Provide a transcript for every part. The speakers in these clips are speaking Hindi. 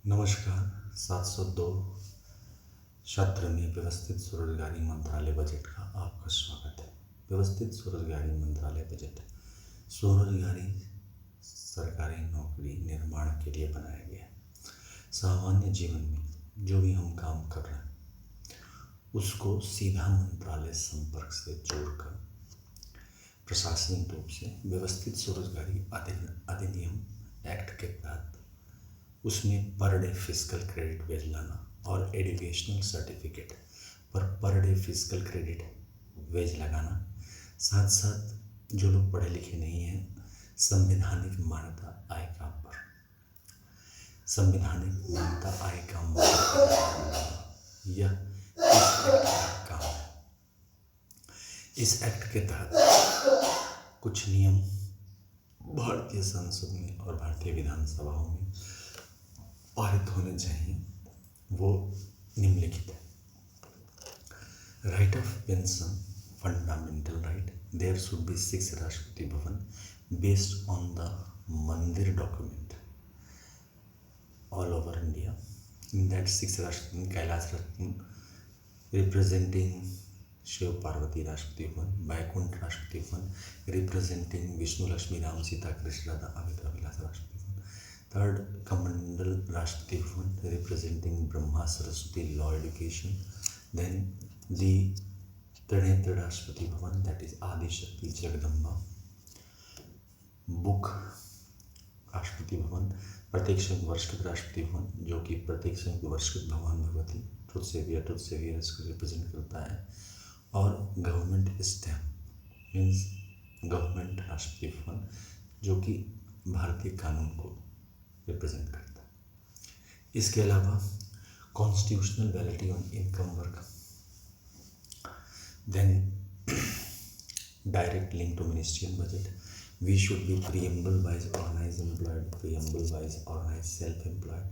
नमस्कार। 702 छात्र में व्यवस्थित स्वरोजगारी मंत्रालय बजट का आपका स्वागत है। व्यवस्थित स्वरोजगारी मंत्रालय बजट स्वरोजगारी सरकारी नौकरी निर्माण के लिए बनाया गया है। सामान्य जीवन में जो भी हम काम कर रहे हैं उसको सीधा मंत्रालय संपर्क से जोड़कर प्रशासनिक रूप से व्यवस्थित स्वरोजगारी अधिनियम एक्ट के तहत उसमें पर डे फिजिकल क्रेडिट वेज लाना और एजुकेशनल सर्टिफिकेट पर डे फिजिकल क्रेडिट वेज लगाना, साथ साथ जो लोग पढ़े लिखे नहीं हैं संवैधानिक मान्यता आय का पर संवैधानिक मान्यता आय का यह इस एक्ट का काम है। इस एक्ट के तहत कुछ नियम भारतीय संसद में और भारतीय विधानसभाओं में पारित होने चाहिए, वो निम्नलिखित है। Right of pension fundamental right, there should be 6 Rashtrapati Bhavan based on the mandir document all over India. In that 6 Rashtrapati Kailash Ratna representing Shiva Parvati Rashtrapati Bhavan, Baikunth Rashtrapati Bhavan representing Vishnu Lakshmi Ram Sita Krishna Radha Amit Abhilash Rashtrapati, third Kamandal Rashtrapati Bhavan representing Brahma Saraswati law education, then the Trinetra Rashtrapati Bhavan that is आदि शक्ति जगदम्बा बुक राष्ट्रपति भवन, प्रत्येक वर्षकृत राष्ट्रपति भवन जो कि प्रत्येक वर्षकृत भगवान भगवती ट्रुथ सेवियर इसको रिप्रेजेंट करता है, और government stamp means government Rashtrapati Bhavan जो कि भारतीय कानून को रिप्रेजेंट करता है। इसके अलावा constitutional validity on income work, then direct link to ministerial budget, we should be preamble wise organized employed, preamble wise organized self employed,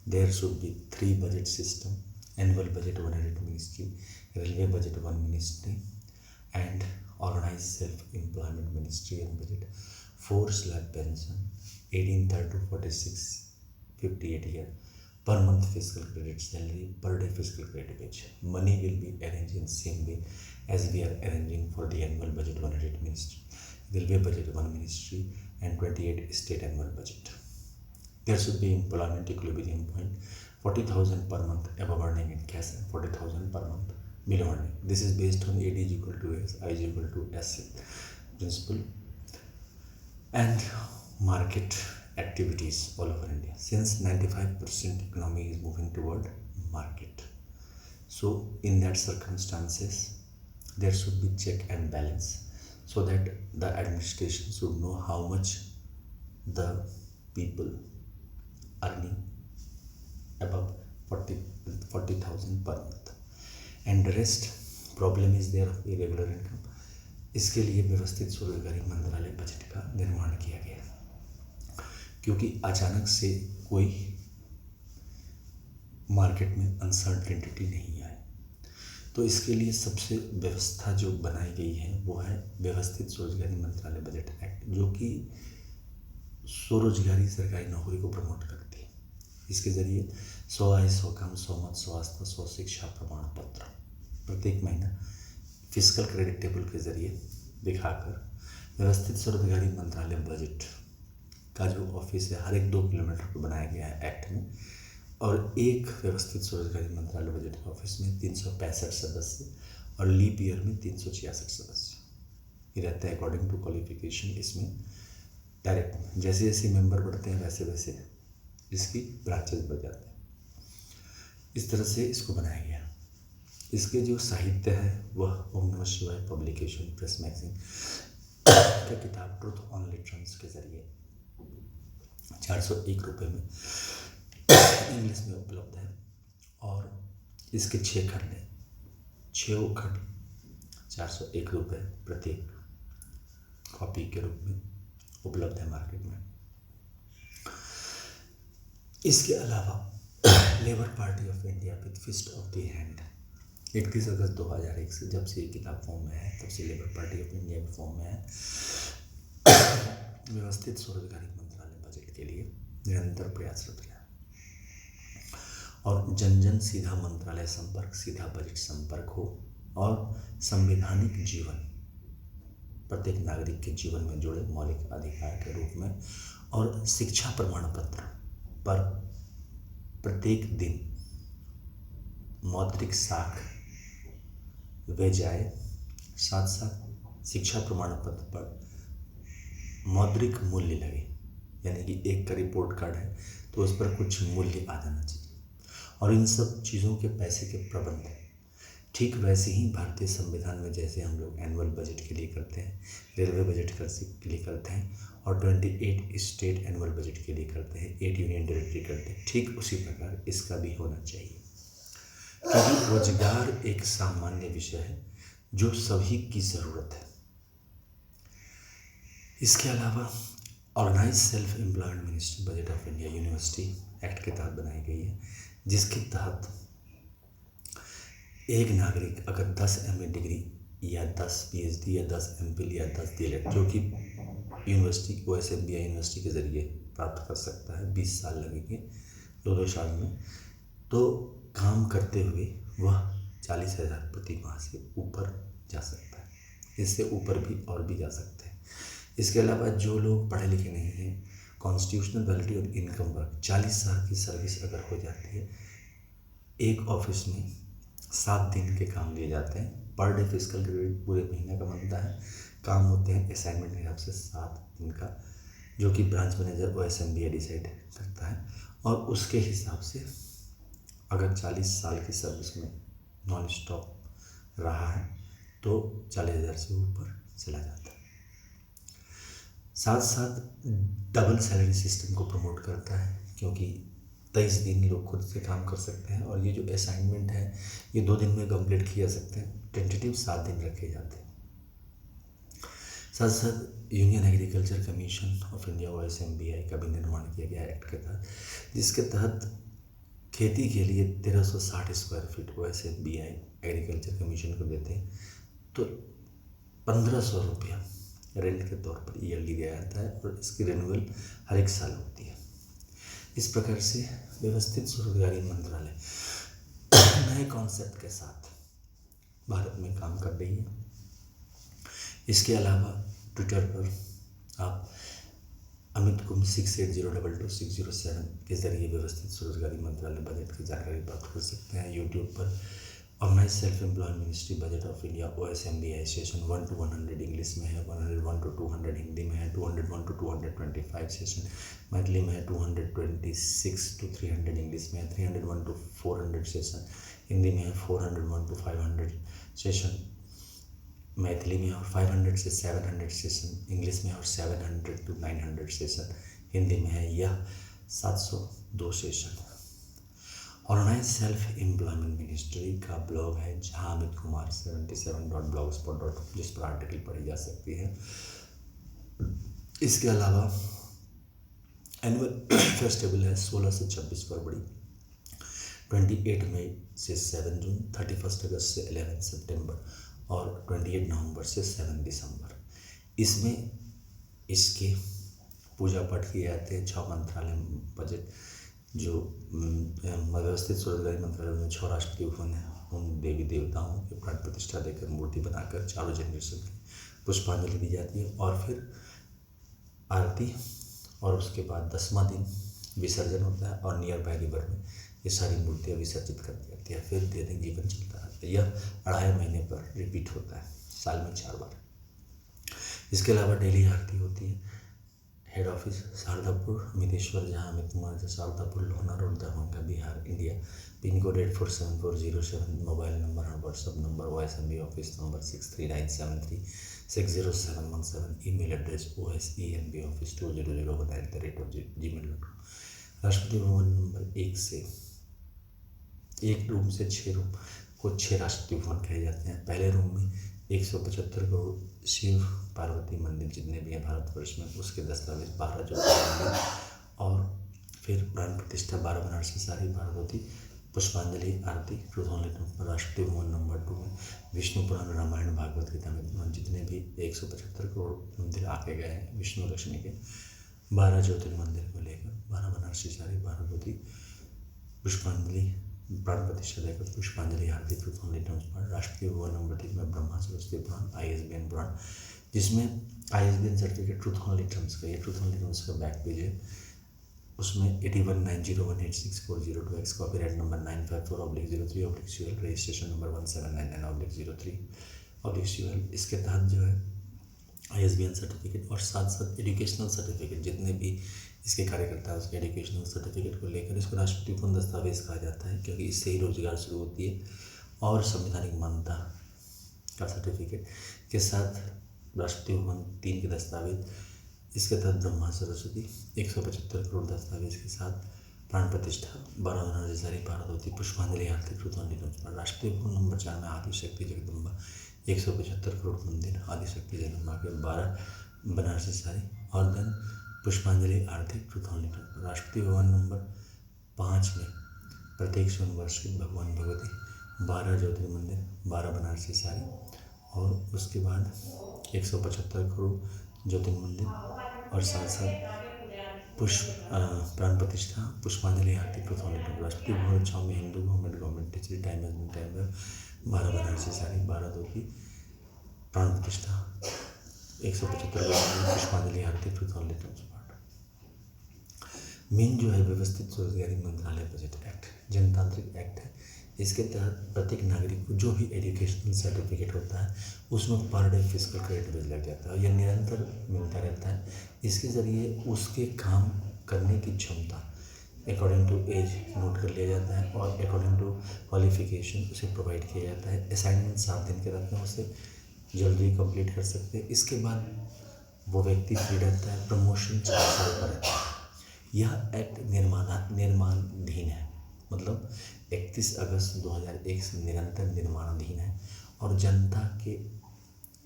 there should be 3 budget system, annual budget 1 head ministry, railway budget 1 ministry, and organized self employment ministry and budget, 4 slab pension, 18 to 46 58 year, per month fiscal credit salary, per day fiscal credit wage. Money will be arranged in same way as we are arranging for the annual budget 100 ministry, railway budget 1 ministry, and 28 state annual budget. There should be employment equilibrium point, 40,000 per month above earning in cash and 40,000 per month below earning. This is based on AD is equal to S, I is equal to S principle, and market activities all over India, since 95% economy is moving toward market. So in that circumstances there should be check and balance so that the administration should know how much the people earning above 40,000 per month, and the rest problem is there of irregular income. इसके लिए व्यवस्थित स्वरोजगारी मंत्रालय बजट का निर्माण किया गया, क्योंकि अचानक से कोई मार्केट में अनसर्टेनिटी नहीं आए, तो इसके लिए सबसे व्यवस्था जो बनाई गई है वो है व्यवस्थित स्वरोजगारी मंत्रालय बजट एक्ट, जो कि स्वरोजगारी सरकारी नौकरी को प्रमोट करती है। इसके जरिए 100 आय 100 काम 100 मत 100 आस्था 100 शिक्षा प्रमाण पत्र प्रत्येक महीना फिजिकल क्रेडिट टेबल के जरिए दिखाकर व्यवस्थित स्वरोजगारी मंत्रालय बजट का जो ऑफिस है हर एक 2 किलोमीटर पर बनाया गया है एक्ट में, और एक व्यवस्थित स्वरोजगारी मंत्रालय बजट के ऑफिस में 365 सदस्य और लीप ईयर में 366 सदस्य ये रहते हैं अकॉर्डिंग टू क्वालिफिकेशन। इसमें डायरेक्ट जैसे जैसे मेंबर बढ़ते हैं वैसे वैसे इसकी ब्रांचेस बढ़ जाते हैं। इस तरह से इसको बनाया गया। इसके जो साहित्य है वह ओम नमः शिवाय पब्लिकेशन प्रेस मैगजीन का किताब ट्रुथ ऑन लिटरेंस के जरिए 401 रुपये में इंग्लिश में उपलब्ध है, और इसके 6 खंड हैं, 6 खंड 401 रुपये प्रत्येक कॉपी के रूप में उपलब्ध है मार्केट में। इसके अलावा labour party of India with fist of the hand 31 अगस्त 2001 से जब से ये किताब फॉर्म में है तब से लेबर पार्टी ऑफ इंडिया के फॉर्म में है। व्यवस्थित स्वरोजगारी मंत्रालय बजट के लिए निरंतर प्रयासरत रहा। और जन जन सीधा मंत्रालय संपर्क, सीधा बजट संपर्क हो, और संवैधानिक जीवन प्रत्येक नागरिक के जीवन में जुड़े मौलिक अधिकार के रूप में, और शिक्षा प्रमाण पत्र पर प्रत्येक दिन मौद्रिक साख वे जाए। साथ साथ शिक्षा प्रमाण पत्र पर मौद्रिक मूल्य लगे, यानी कि एक का रिपोर्ट कार्ड है तो उस पर कुछ मूल्य आ जाना चाहिए। और इन सब चीज़ों के पैसे के प्रबंध ठीक वैसे ही भारतीय संविधान में जैसे हम लोग एनुअल बजट के लिए करते हैं, रेलवे बजट के लिए करते हैं, और 28 स्टेट एनुअल बजट के लिए करते हैं, 8 यूनियन टेरिटरी करते हैं, ठीक उसी प्रकार इसका भी होना चाहिए। क्योंकि रोजगार एक सामान्य विषय है जो सभी की ज़रूरत है। इसके अलावा organise self employment ministry budget of India university act के तहत बनाई गई है, जिसके तहत एक नागरिक अगर 10 MA डिग्री या 10 PhD या 10 MPhil या 10 DLED जो कि यूनिवर्सिटी OSMBI यूनिवर्सिटी के ज़रिए प्राप्त कर सकता है, 20 साल लगेंगे, 2 साल में, तो काम करते हुए वह 40,000 प्रति माह से ऊपर जा सकता है। इससे ऊपर भी और भी जा सकते हैं। इसके अलावा जो लोग पढ़े लिखे नहीं हैं, कॉन्स्टिट्यूशनल वैलिडिटी और इनकम वर्क 40 साल की सर्विस अगर हो जाती है, एक ऑफिस में 7 दिन के काम लिए जाते हैं, पर डे फिजिकल क्रेडिट पूरे महीने का बनता है, काम होते हैं असाइनमेंट के हिसाब से 7 दिन का, जो कि ब्रांच मैनेजर OSMBI डिसाइड करता है। और उसके हिसाब से अगर 40 साल की सर्विस में नॉन स्टॉप रहा है तो 40,000 से ऊपर चला जाता है। साथ साथ डबल सैलरी सिस्टम को प्रमोट करता है, क्योंकि 23 दिन लोग खुद से काम कर सकते हैं, और ये जो असाइनमेंट है ये 2 दिन में कंप्लीट किया जा सकते हैं, टेंटेटिव 7 दिन रखे जाते हैं। साथ साथ union agriculture commission of India OSMBI का भी निर्माण किया गया है एक्ट के तहत, जिसके तहत खेती के लिए 1360 square feet OSMBI agriculture commission को देते हैं, तो 1500 रुपया रेंट के तौर पर ईयरली दिया जाता है, और इसकी रिन्यूअल हर एक साल होती है। इस प्रकार से व्यवस्थित स्वरोजगारी मंत्रालय नए कॉन्सेप्ट के साथ भारत में काम कर रही है। इसके अलावा ट्विटर पर आप अमित कुमार 68022607 के जरिए व्यवस्थित स्वरोजगारी मंत्रालय बजट की जानकारी प्राप्त कर सकते हैं। यूट्यूब पर organise self employment ministry budget of India OSMBI session 1 to 100 English में है, 101 to 200 हिंदी में है, 201 to 225 सेशन मैथिली में है, 226 to 300 इंग्लिश में है, 301 to 400 सेशन हिंदी में है, 401 to 500 सेशन मैथिली में है, और 500 से 700 सेशन इंग्लिश में है, और 700 to 900 सेशन हिंदी में है। यह 702 session organise self employment ministry का ब्लॉग है, जहां अमित कुमार 77.blogspot.com जिस पर आर्टिकल पढ़ी जा सकती है। इसके अलावा एनुअल फेस्टिवल है 16 से 26 फरवरी, 28 मई से 7 जून, 31 अगस्त से 11 सितंबर, और 28 नवंबर से 7 दिसंबर। इसमें इसके पूजा पाठ किए जाते हैं। 6 मंत्रालय बजट जो व्यवस्थित स्वरोजगारी मंत्रालय में 6 राष्ट्रपति भवन है, उन देवी देवताओं के प्राण प्रतिष्ठा देकर मूर्ति बनाकर चारों जनरेशन की पुष्पांजलि दी जाती है, और फिर आरती, और उसके बाद 10वां दिन विसर्जन होता है, और नियर बाय रिवर में ये सारी मूर्तियाँ विसर्जित कर दी जाती है। फिर दैनिक जीवन चलता रहता है। यह 2.5 महीने पर रिपीट होता है, साल में 4 बार। इसके अलावा डेली आरती होती है। हेड ऑफिस शारदापुर अमितेश्वर, जहाँ अमित कुमार जो Sharadapur Lohna road Darbhanga Bihar India, pin code 847407, mobile number और WhatsApp number OSMBI office number 6397360717, email address OSEMBoffice2009@gmail.com। Rashtrapati भवन नंबर 1 से 1 रूम से 6 रूम को 6 राष्ट्रपति भवन कहे जाते हैं। पहले रूम में 175 करोड़ शिव पार्वती मंदिर जितने भी हैं भारतवर्ष में, उसके दस्तावेज 12 ज्योतिर्लिंग, और फिर प्राण प्रतिष्ठा 12 बनारसी सारी, भारत होती, पुष्पांजलि आरती, राष्ट्रपति भवन नंबर 2 में विष्णु पुराण रामायण भागवत गीता में जितने भी 175 करोड़ मंदिर आके गए हैं विष्णु लक्ष्मी के, 12 ज्योतिर्लिंग मंदिर को लेकर, 12 बनारसी सारी, भारत होती, पुष्पांजलि प्राण प्रतिष्ठा देकर पुष्पांजलि आरती ट्रूथ ओनली टर्म्स पर राष्ट्रीय भवन नंबर 3 में ब्रह्मा सरस्वती पुराण ISBN पुराण, जिसमें ISBN certificate truth only terms का, ये ट्रूथ ओनली टर्म्स का बैक पेज है। उसमें 8190186402X copyright number 954/03/CL registration number 1799/03/CL। इसके तहत जो है ISBN सर्टिफिकेट और साथ साथ एजुकेशनल सर्टिफिकेट, जितने भी इसके कार्यकर्ता हैं उसके एजुकेशनल सर्टिफिकेट को लेकर इसको राष्ट्रीय पूर्ण दस्तावेज कहा जाता है, क्योंकि इससे ही रोजगार शुरू होती है। और संवैधानिक मान्यता का सर्टिफिकेट के साथ राष्ट्रीय भवन 3 के दस्तावेज, इसके तहत ब्रह्मा सरस्वती 175 करोड़ दस्तावेज के साथ प्राण प्रतिष्ठा 12 बनारसी साड़ी 12 धोती पुष्पांजलि आरती ट्रूथ ओनली टर्म्स पर राष्ट्रीय भवन नंबर 4 में आदिशक्ति जगदम्बा 175 करोड़ मंदिर आदिशक्ति जगदम्बा के 12 बनारसी साड़ी और देन पुष्पांजलि आरती ट्रूथ ओनली टर्म्स पर राष्ट्रीय भवन नंबर 5 में प्रत्येक सोमवार के भगवान भगवती 12 ज्योतिर्मंदिर 12 बनारसी साड़ी और उसके बाद 175 करोड़ ज्योतिर्मंदिर और साथ साथ प्राण प्रतिष्ठा पुष्पांजलि आरती ट्रूथ ओनली टर्म्स राष्ट्रीय भवन 6 में Hindu government teacher time 12 Banarasi sari 12 धोती प्राण प्रतिष्ठा 175 करोड़ पुष्पांजलि आरती ट्रूथ ओनली टर्म्स। मेन जो है व्यवस्थित रोजगारी मंत्रालय बजट एक्ट जनतांत्रिक एक्ट है। इसके तहत प्रत्येक नागरिक को जो भी एजुकेशनल सर्टिफिकेट होता है उसमें पर डे फिजिकल क्रेडिट बेस लग जाता है। यह निरंतर मिलता रहता है। इसके ज़रिए उसके काम करने की क्षमता अकॉर्डिंग टू एज नोट कर लिया जाता है और अकॉर्डिंग टू क्वालिफिकेशन उसे प्रोवाइड किया जाता है। असाइनमेंट 7 दिन के रहते हैं, उसे जल्दी कंप्लीट कर सकते हैं। इसके बाद वो व्यक्ति फ्री रहता है, प्रमोशन 4 साल पर रहता है। यह एक्ट निर्माणाधीन है, मतलब 31 अगस्त 2001 से निरंतर निर्माणाधीन है और जनता के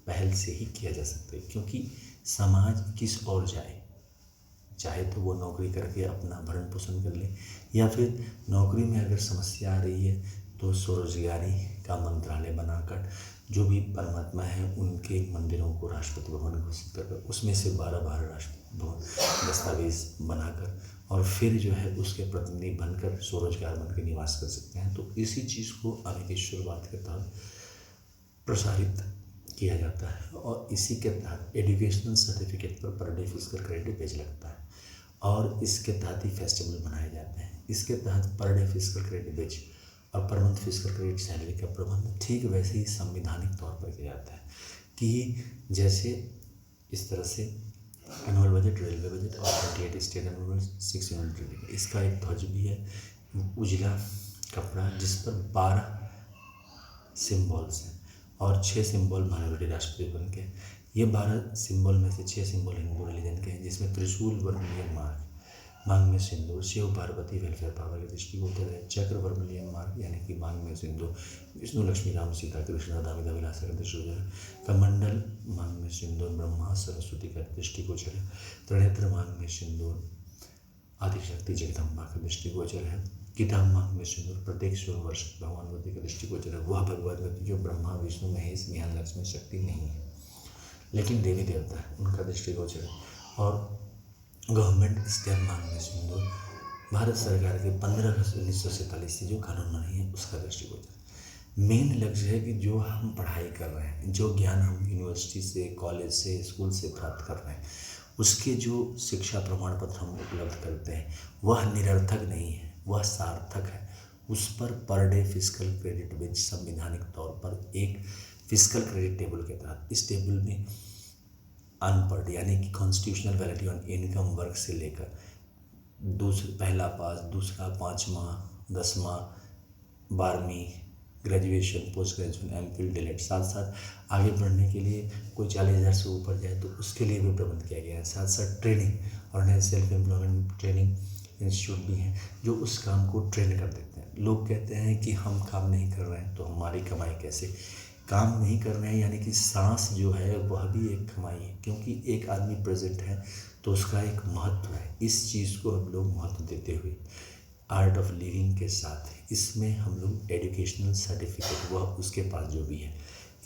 पहल से ही किया जा सकता है, क्योंकि समाज किस ओर जाए, चाहे तो वो नौकरी करके अपना भरण पोषण कर ले या फिर नौकरी में अगर समस्या आ रही है तो स्वरोजगारी का मंत्रालय बनाकर जो भी परमात्मा है उनके मंदिरों को राष्ट्रपति भवन घोषित कर उसमें से 12 राष्ट्रपति भवन दस्तावेज बनाकर और फिर जो है उसके प्रतिनिधि बनकर स्वरोजगार बनकर निवास कर सकते हैं। तो इसी चीज़ को आने की शुरुआत के तहत प्रसारित किया जाता है और इसी के तहत एजुकेशनल सर्टिफिकेट पर डे फिजिकल क्रेडिट पेज लगता है और इसके तहत ही फेस्टिवल मनाए जाते हैं। इसके तहत पर डे फिजिकल क्रेडिट पेज और per month physical credit salary का प्रबंध ठीक वैसे ही संवैधानिक तौर पर किया जाता है कि जैसे इस तरह से एनुअल बजट, रेलवे बजट और 28 स्टेट एनुअल 6 यूनिट। इसका एक ध्वज भी है उजला कपड़ा जिस पर 12 सिम्बॉल्स हैं और 6 सिम्बॉल मानवटी राष्ट्रपति भवन के। ये 12 सिम्बॉल में से 6 सिम्बॉल हिंदू रिलीजन के हैं, जिसमें त्रिशूल वर्मलियन मार्ग, मांग में सिंदूर, शिव पार्वती वेलफेयर पावर के दृष्टिकोण है, चक्र वर्मलियन मार्ग यानी कि मांग में सिंदूर, विष्णु लक्ष्मी राम सीता कृष्ण राधा विदा विलास का दृष्टिगोचर, कमंडल मांग में सिंदूर ब्रह्मा सरस्वती का दृष्टिगोचर है, त्रिनेत्र मांग में सिंदूर आदिशक्ति जगदम्बा का दृष्टिगोचर है, किताब मांग में सिंदूर प्रत्येक वर्ष भगवान बुद्ध का दृष्टिगोचर है। वह भगवान बुद्ध जो ब्रह्मा विष्णु महेश ज्ञान लक्ष्मी शक्ति नहीं है लेकिन देवी देवता है, उनका दृष्टिगोचर है। और गवर्नमेंट स्टैम्प मांग में सिंदूर भारत सरकार के 15 अगस्त 1947 से जो कानून बने हैं उसका दृष्टिगोचर। मेन लक्ष्य है कि जो हम पढ़ाई कर रहे हैं, जो ज्ञान हम यूनिवर्सिटी से, कॉलेज से, स्कूल से प्राप्त कर रहे हैं, उसके जो शिक्षा प्रमाण पत्र हम उपलब्ध करते हैं वह निरर्थक नहीं है, वह सार्थक है। उस पर डे फिजिकल क्रेडिट बेच संवैधानिक तौर पर एक फिजिकल क्रेडिट टेबल के तहत, इस टेबल में अनपढ़ यानी कि कॉन्स्टिट्यूशनल वैलिडिटी ऑन इनकम वर्ग से लेकर पहला पास, दूसरा, 5वां, 10वां, 12वीं, graduation, post graduation, MPhil, DElEd, साथ साथ आगे बढ़ने के लिए कोई 40,000 से ऊपर जाए तो उसके लिए भी प्रबंध किया गया है। साथ साथ ट्रेनिंग और नए सेल्फ एम्प्लॉयमेंट ट्रेनिंग इंस्टीट्यूट भी हैं जो उस काम को ट्रेन कर देते हैं। लोग कहते हैं कि हम काम नहीं कर रहे हैं तो हमारी कमाई कैसे? काम नहीं कर रहे हैं यानी कि सांस जो है वह भी एक कमाई है, क्योंकि एक आदमी प्रेजेंट है तो उसका एक महत्व है। इस चीज़ को हम लोग महत्व देते हुए आर्ट ऑफ लिविंग के साथ इसमें हम लोग एजुकेशनल सर्टिफिकेट, वह उसके पास जो भी है,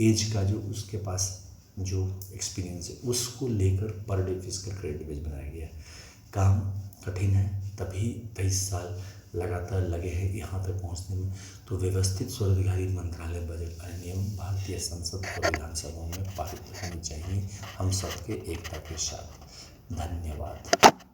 एज का जो उसके पास जो एक्सपीरियंस है उसको लेकर पर डे फिजिकल क्रेडिट बेस बनाया गया है। काम कठिन है, तभी 23 साल लगातार लगे हैं यहाँ तक पहुँचने में। तो व्यवस्थित स्वर्गाधिकारी मंत्रालय बजट अधिनियम भारतीय संसद और विधानसभाओं में पारित होनी चाहिए, हम सबके एकता के साथ। धन्यवाद।